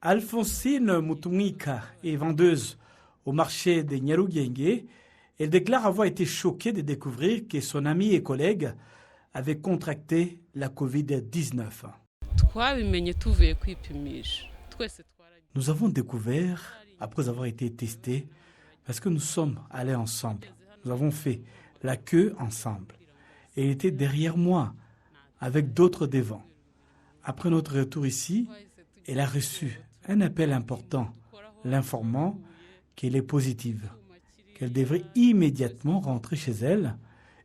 Alphonsine Mutumika est vendeuse au marché de Nyarugenge. Elle déclare avoir été choquée de découvrir que son ami et collègue avait contracté la Covid-19. Nous avons découvert, après avoir été testés, parce que nous sommes allés ensemble. Nous avons fait la queue ensemble. Et il était derrière moi, avec d'autres devant. Après notre retour ici, elle a reçu un appel important, l'informant qu'elle est positive, qu'elle devrait immédiatement rentrer chez elle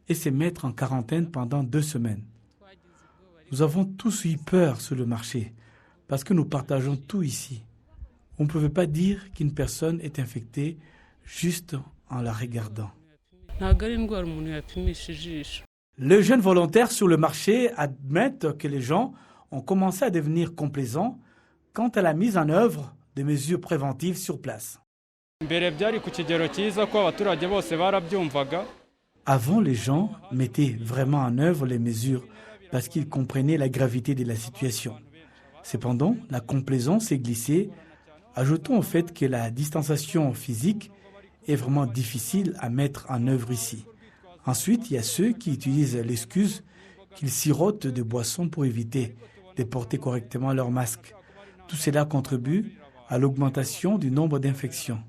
et se mettre en quarantaine pendant 2 semaines. Nous avons tous eu peur sur le marché, parce que nous partageons tout ici. On ne pouvait pas dire qu'une personne est infectée juste en la regardant. Les jeunes volontaires sur le marché admettent que les gens ont commencé à devenir complaisants quant à la mise en œuvre des mesures préventives sur place. Avant, les gens mettaient vraiment en œuvre les mesures parce qu'ils comprenaient la gravité de la situation. Cependant, la complaisance s'est glissée, ajoutant au fait que la distanciation physique est vraiment difficile à mettre en œuvre ici. Ensuite, il y a ceux qui utilisent l'excuse qu'ils sirotent de boissons pour éviter de porter correctement leur masque. Tout cela contribue à l'augmentation du nombre d'infections.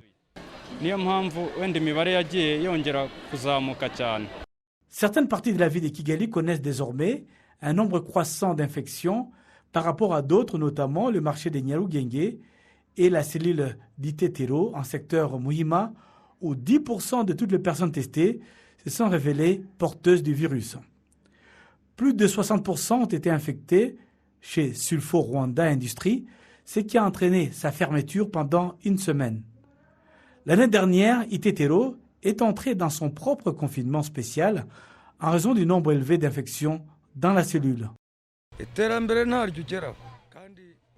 Certaines parties de la ville de Kigali connaissent désormais un nombre croissant d'infections par rapport à d'autres, notamment le marché de Nyarugenge et la cellule d'Itetero en secteur Muhima, où 10% de toutes les personnes testées se sont révélées porteuses du virus. Plus de 60% ont été infectés chez Sulfo Rwanda Industries, ce qui a entraîné sa fermeture pendant 1 semaine. L'année dernière, Itetero est entré dans son propre confinement spécial en raison du nombre élevé d'infections dans la cellule.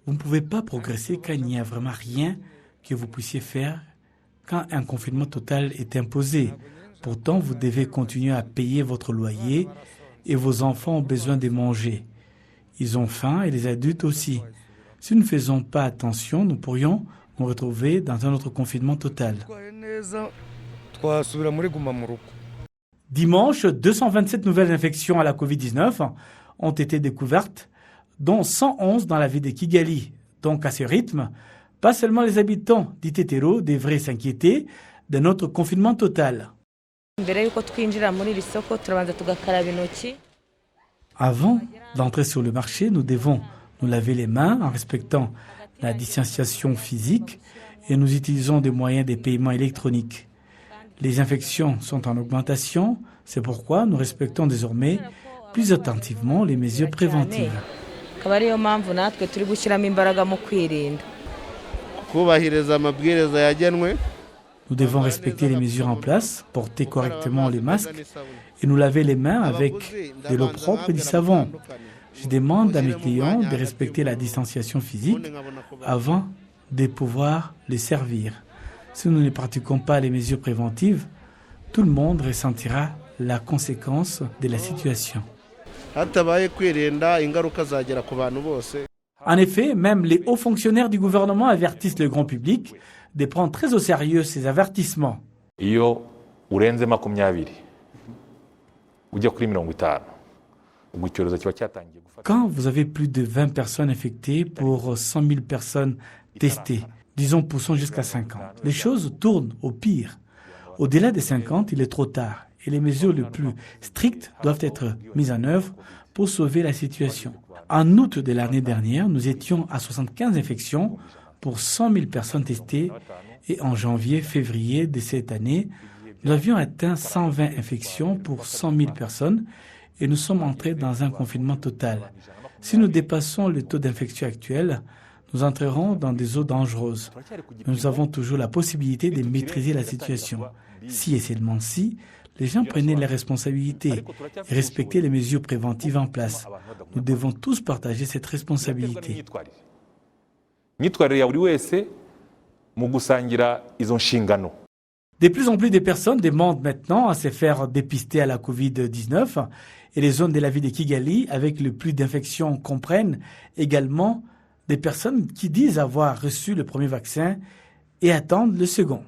Vous ne pouvez pas progresser quand il n'y a vraiment rien que vous puissiez faire quand un confinement total est imposé. Pourtant, vous devez continuer à payer votre loyer et vos enfants ont besoin de manger. Ils ont faim et les adultes aussi. Si nous ne faisons pas attention, nous pourrions nous retrouver dans un autre confinement total. Dimanche, 227 nouvelles infections à la Covid-19 ont été découvertes, dont 111 dans la ville de Kigali. Donc à ce rythme, pas seulement les habitants d'Itetero devraient s'inquiéter de notre confinement total. Avant d'entrer sur le marché, nous devons nous laver les mains en respectant la distanciation physique et nous utilisons des moyens de paiement électroniques. Les infections sont en augmentation, c'est pourquoi nous respectons désormais plus attentivement les mesures préventives. Nous devons respecter les mesures en place, porter correctement les masques et nous laver les mains avec de l'eau propre et du savon. Je demande à mes clients de respecter la distanciation physique avant de pouvoir les servir. Si nous ne pratiquons pas les mesures préventives, tout le monde ressentira la conséquence de la situation. En effet, même les hauts fonctionnaires du gouvernement avertissent le grand public de prendre très au sérieux ces avertissements. Quand vous avez plus de 20 personnes infectées pour 100 000 personnes testées, disons poussons jusqu'à 50, les choses tournent au pire. Au-delà des 50, il est trop tard et les mesures les plus strictes doivent être mises en œuvre pour sauver la situation. En août de l'année dernière, nous étions à 75 infections pour 100 000 personnes testées et en janvier-février de cette année, nous avions atteint 120 infections pour 100 000 personnes et nous sommes entrés dans un confinement total. Si nous dépassons le taux d'infection actuel, nous entrerons dans des eaux dangereuses. Mais nous avons toujours la possibilité de maîtriser la situation. Si et seulement si, les gens prenaient les responsabilités et respectaient les mesures préventives en place. Nous devons tous partager cette responsabilité. De plus en plus de personnes demandent maintenant à se faire dépister à la Covid-19 et les zones de la ville de Kigali avec le plus d'infections comprennent également des personnes qui disent avoir reçu le premier vaccin et attendent le second.